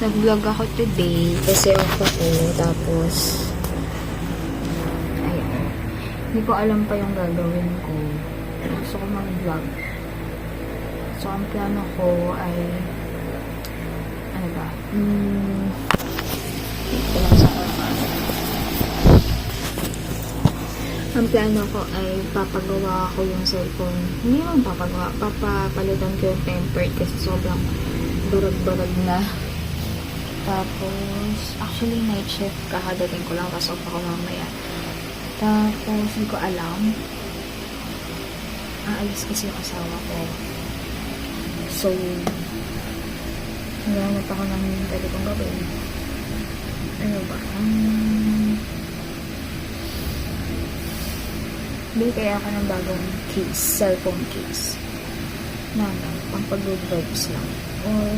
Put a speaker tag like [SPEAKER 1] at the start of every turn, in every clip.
[SPEAKER 1] Nag-vlog ako today kasi off ako. Tapos, ayun. Hindi ko alam pa yung gagawin ko. Gusto ko mag-vlog. So, ang plano ko ay, ano ba? Ito lang sa oras. Ang plano ko ay papagawa ko yung cellphone. Hindi naman papagawa. Papapalitan ko yung tempered kasi sobrang barag-barag na. Tapos, actually night shift kakadating ko lang kasi off ako mamaya. Tapos, hindi ko alam. Aalis kasi yung asawa ko. So, naganap ako ng pwede kong gawin. Ano ba? Bili kaya ako ng bagong case, cellphone case. Na pang pag-good vibes lang. Or,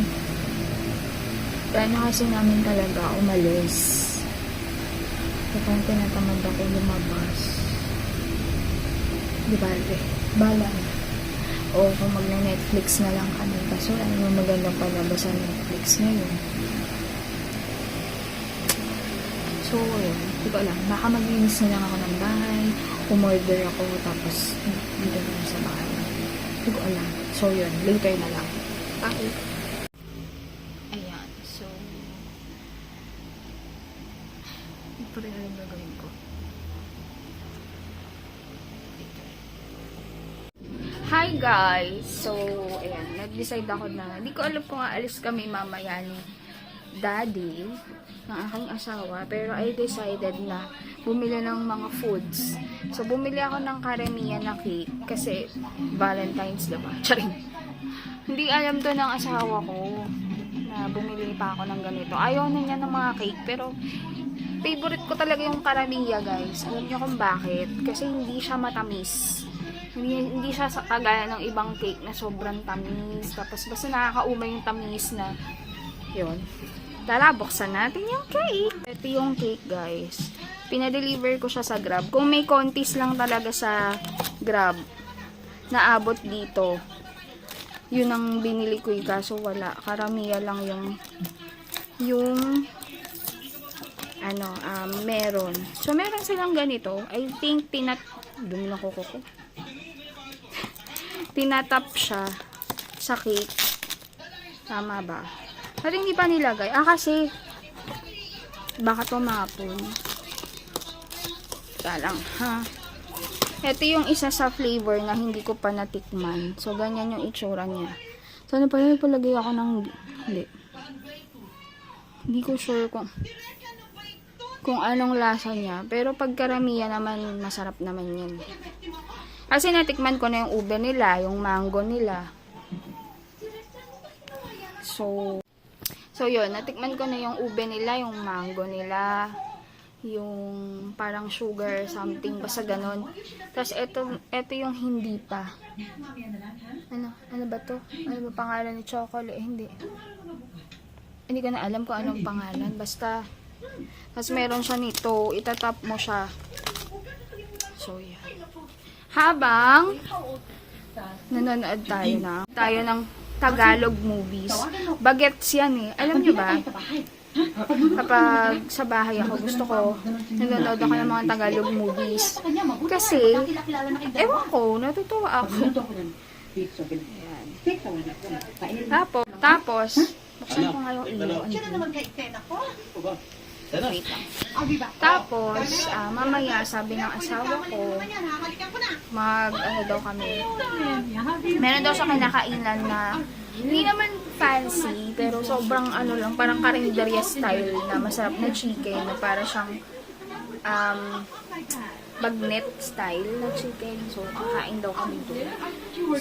[SPEAKER 1] plano kasi namin talaga umalis. Kapag tinatamad ako lumabas. Di ba? Bala na. O kung magne-Netflix na lang kami. Kaso ano yung magandang palabas sa Netflix ngayon. So, yun. Hindi ko alam. Baka maglinis na lang ako ng bahay. Umorder ako. Tapos, dito na sa bahay. Hindi ko alam. So, yun. Later na lang. Bye. Ayan. So, hindi pa rin alam gagawin ko. Hi guys! So, ayan. Nag-decide ako na, hindi ko alam kung aalis kami mamaya ni Daddy, ng aking asawa. Pero I decided na bumili ng mga foods. So, bumili ako ng karamihan na cake kasi Valentine's, diba? Charing. Hindi alam to ng asawa ko na bumili pa ako ng ganito. Ayaw na niya ng mga cake, pero favorite ko talaga yung karamihan, guys. Alam niyo kung bakit? Kasi hindi siya matamis. Hindi siya sa kagaya ng ibang cake na sobrang tamis. Tapos basta nakakaumay yung tamis na yun. Tara, buksan natin yung cake. Ito yung cake, guys. Pinadeliver ko siya sa Grab. Kung may kontis lang talaga sa Grab, naabot dito. Yun ang binili ko, kaso wala. Karamihan lang yung meron. So, meron silang ganito. I think, dumi na kuko ko. Tinatap siya sa cake. Tama ba? Pero hindi pa nilagay. Kasi baka tumapon. Ika lang, ha? Ito yung isa sa flavor na hindi ko pa natikman. So, ganyan yung itsura niya. So, ano pala nagpalagay ako ng hindi ko sure kung anong lasa niya. Pero pagkaramihan naman, masarap naman yun. Kasi natikman ko na yung ube nila, yung mango nila. So yun, natikman ko na yung ube nila, yung mango nila, yung parang sugar something, basta ganon. Tapos ito yung hindi pa. Ano ba to? Ano ba pangalan ni chocolate? Hindi ko na alam kung anong pangalan. Basta, tapos meron siya nito, itatap mo siya. So, yeah. Habang nanonood tayo ng Tagalog movies. Bagets yan eh. Alam nyo ba? Kapag sa bahay ako, gusto ko nanonood ako ng mga Tagalog movies. Kasi, ewan ko, natutuwa ako. Ayan. Tapos, buksan ko nga yung ilaw. Wait lang. Tapos, mamaya, sabi ng asawa ko, daw kami. Meron daw siya kinakainan na, hindi naman fancy, pero sobrang lang, parang karinderya style na masarap na chicken, na para siyang, bagnet style na chicken. So, kakain daw kami doon.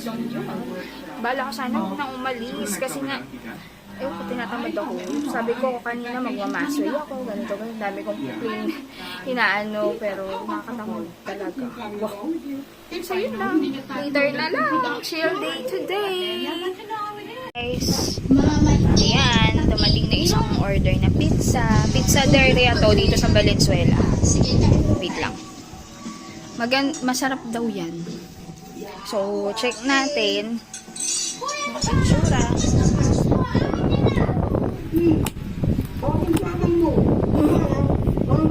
[SPEAKER 1] So, bala ko sana nang umalis, kasi nga, tinatamad ako. Sabi ko kanina magmamasoy ako, ganito, dami kong inaano, pero nakakatamad talaga. Wow. So, yun lang. Later na lang. Chill day today. Guys, ayan, dumating na isang order na pizza. Pizza Deria to dito sa Valenzuela. Wait lang. Masarap daw yan. So, check natin. Itsura.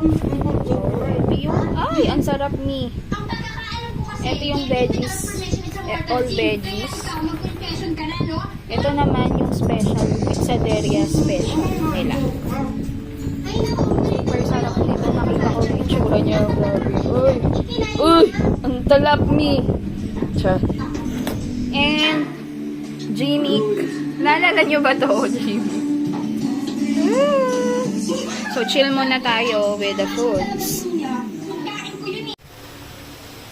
[SPEAKER 1] Alright, ay, ang sarap ni. Ito yung veggies, all veggies. Ito naman yung special, Pizzaderia special nila. Super sarap nito. Nakita ko yung itsura niya. Uy! Uy! Ang talap ni. Cha. And, Jimmy. Naalala nyo ba to, Jimmy? So, chill muna tayo with the foods.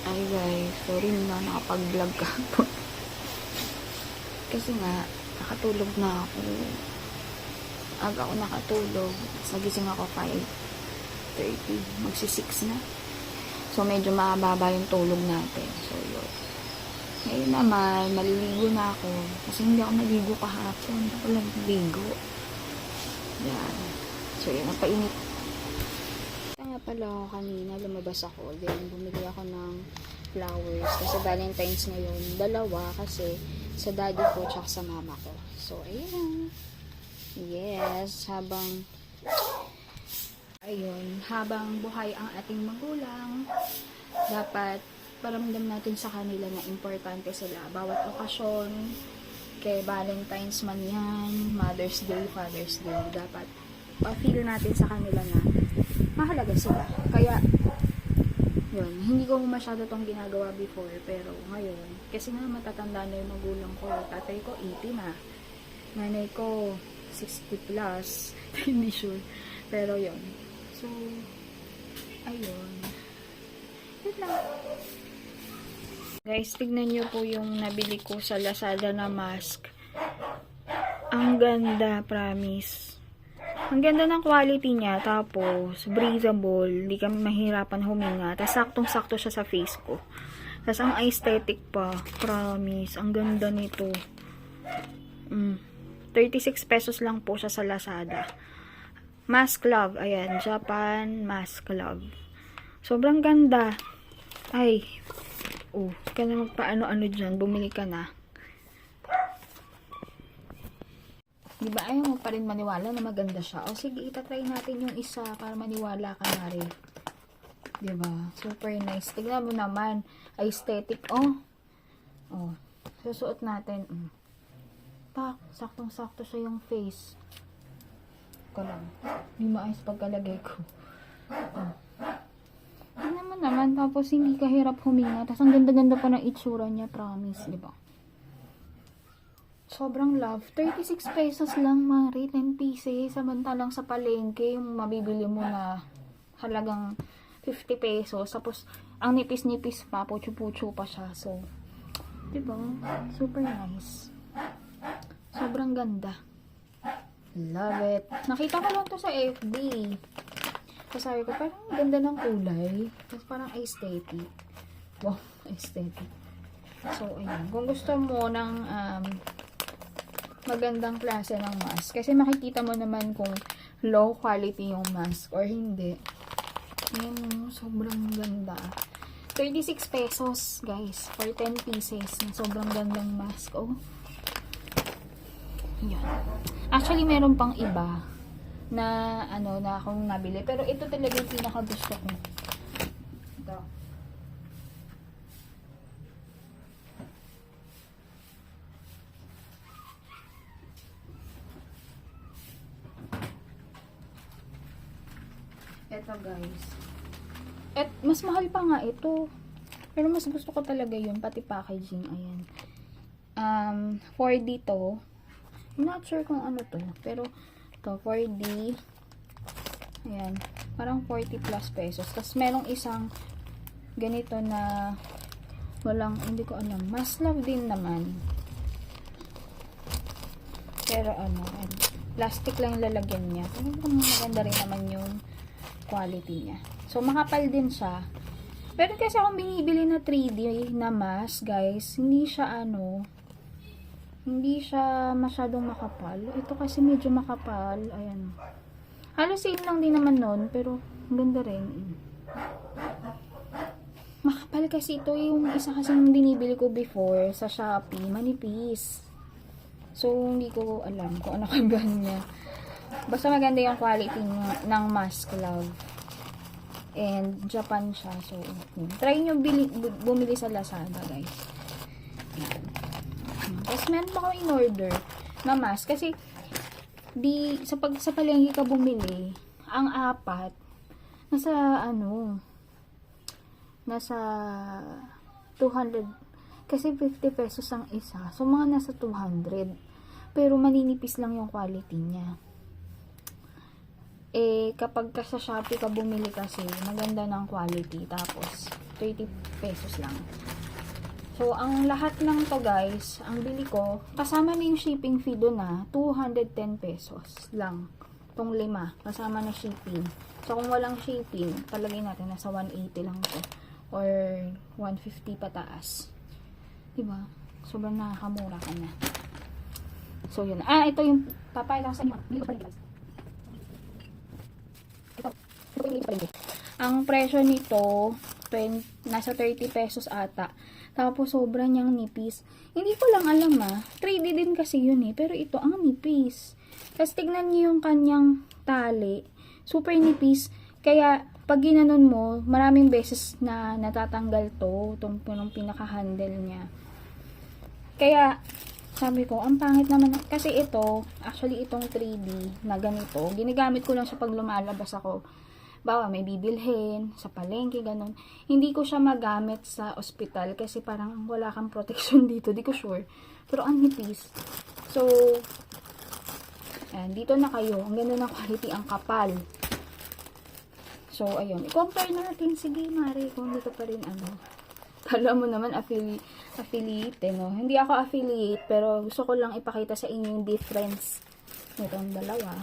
[SPEAKER 1] Ay guys, sorry na nakapag-vlog ka po. Kasi nga, nakatulog na ako. Aga ako nakatulog. Nagising ako 5:30. Magsi-6 na. So, medyo mababa yung tulog natin. So, yun. Ngayon naman, maliligo na ako. Kasi hindi ako naligo kahapon. Hindi ako naligo. Yan. So, yun. Napainit. Nga pala ako kanina. Lumabas ako. Then, bumili ako ng flowers. Kasi Valentine's ngayon. Dalawa. Kasi sa daddy ko tsaka sa mama ko. So, ayan. Yes. Habang buhay ang ating magulang, dapat paramdam natin sa kanila na importante sila. Bawat okasyon, kay Valentine's man yan, Mother's Day, Father's Day, dapat pa-feel natin sa kanila na mahalaga sila. Kaya, yun, hindi ko masyado tong ginagawa before, pero ngayon, kasi nga matatanda na yung magulang ko. Tatay ko 80 na. Nanay ko 60 plus. Hindi sure. Pero yun. So, ayun. Yun lang. Guys, tignan nyo po yung nabili ko sa Lazada na mask. Ang ganda, promise. Ang ganda ng quality niya. Tapos, breathable. Hindi kami mahirapan huminga. Tapos, saktong-sakto siya sa face ko. Tapos, ang aesthetic pa. Promise. Ang ganda nito. 36 pesos lang po siya sa Lazada. Mask Love. Ayan. Japan Mask Love. Sobrang ganda. Ay. Ka na magpaano-ano dyan. Bumili ka na. Diba ayaw mo pa rin maniwala na maganda siya? O sige, itatry natin yung isa para maniwala ka na rin. Diba? Super nice. Tignan mo naman. Aesthetic. Susuot natin. Tak, saktong-sakto siya yung face. Ko lang. Hindi maayos pagkalagay ko. Naman, tapos hindi ka hirap huminga. Tapos ang ganda-ganda pa ng itsura niya, promise, di ba? Sobrang love. 36 pesos lang, Mari. 10 pieces. Samantalang sa palengke, yung mabibili mo na halagang 50 pesos. Tapos, ang nipis-nipis pa, pucho-pucho pa siya. So, di ba? Super nice. Sobrang ganda. Love it. Nakita ko lang to sa FB. So, sabi ko, parang ganda ng kulay. Tapos parang aesthetic. Wow, aesthetic. So, ayun. Kung gusto mo ng magandang klase ng mask, kasi makikita mo naman kung low quality yung mask or hindi. Ayan, sobrang ganda. 36 pesos, guys, for 10 pieces. Sobrang gandang mask, Yan. Actually, meron pang iba na na akong nabili. Pero ito talaga yung pinaka gusto ko. Ito. Ito guys. Mas mahal pa nga ito. Pero mas gusto ko talaga yun. Pati packaging. Ayan. 4D to. I'm not sure kung ano to. Pero ito, 4D. Ayan. Parang 40 plus pesos. Tapos, merong isang ganito na walang, hindi ko alam. Mask Love din naman. Pero, plastic lang yung lalagyan niya. Pero, maganda rin naman yung quality niya. So, makapal din siya. Pero, kasi akong binibili na 3D na mask, guys, hindi siya masyadong makapal. Ito kasi medyo makapal. Ayan. Halos same lang din naman nun. Pero, ang ganda rin. Makapal kasi ito. Yung isa kasi binibili ko before sa Shopee. Manipis. So, hindi ko alam kung ano kagan niya. Basta maganda yung quality ng Mask Love. And Japan siya. So, try nyo bumili sa Lazada, guys. Yan. Tapos, meron pa ako in-order na mask. Kasi, sa palengke ka bumili, ang apat, nasa 200, kasi 50 pesos ang isa. So, mga nasa 200. Pero, maninipis lang yung quality niya. Kapag ka sa Shopee ka bumili kasi, maganda ng quality. Tapos, 30 pesos lang. So, ang lahat ng to guys, ang bili ko, kasama na yung shipping fee doon 210 pesos lang. Itong 5, kasama na shipping. So, kung walang shipping, palagay natin nasa 180 lang to. Or 150 pataas. Diba? Sobrang nakakamura ka na. So, yun. Ito yung papayag ko sa inyo. Bili ko pa rin guys. Ang presyo nito, nasa 30 pesos ata. Tapos, sobra niyang nipis. Hindi ko lang alam 3D din kasi yun pero ito, ang nipis. Tapos, tignan niyo yung kanyang tali. Super nipis. Kaya, pag ginanon mo, maraming beses na natatanggal to. Itong pinaka-handle niya. Kaya, sabi ko, ang pangit naman. Kasi ito, actually itong 3D na ganito, ginagamit ko lang siya pag lumalabas ako. Bawa, may bibilhin, sa palengke, ganun. Hindi ko siya magamit sa ospital kasi parang wala kang protection dito. Di ko sure. Pero ang nipis. So, ayan, dito na kayo. Ang ganda ng quality, ang kapal. So, ayun. I-compare natin. Sige, Mari, kung dito pa rin Kala mo naman affiliate, no? Hindi ako affiliate, pero gusto ko lang ipakita sa inyo yung difference nitong dalawa.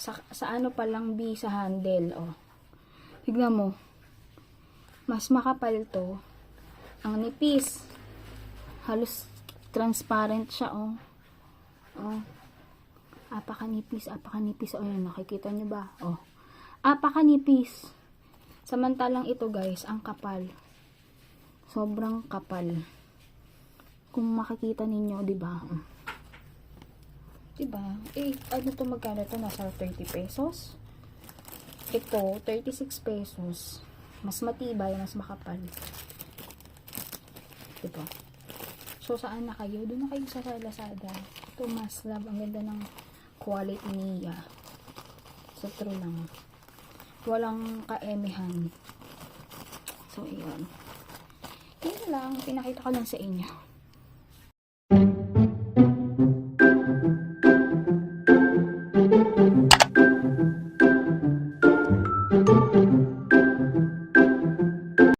[SPEAKER 1] Sa ano pa lang sa handle, Tignan mo. Mas makapal to. Ang nipis. Halos transparent siya, Apakanipis. Ayan, nakikita nyo ba? Apakanipis. Samantalang ito, guys, ang kapal. Sobrang kapal. Kung makikita ninyo, 'di ba? Diba? Ano to, magkano to? Nasa 30 pesos. Ito, 36 pesos. Mas matibay, mas makapal. Diba? So, saan na kayo? Doon na kayo sa Lazada. Ito, mas love. Ang ganda ng quality niya. So, true lang. Walang kaemehan. So, iyon. Yun lang. Pinakita ko lang sa inyo.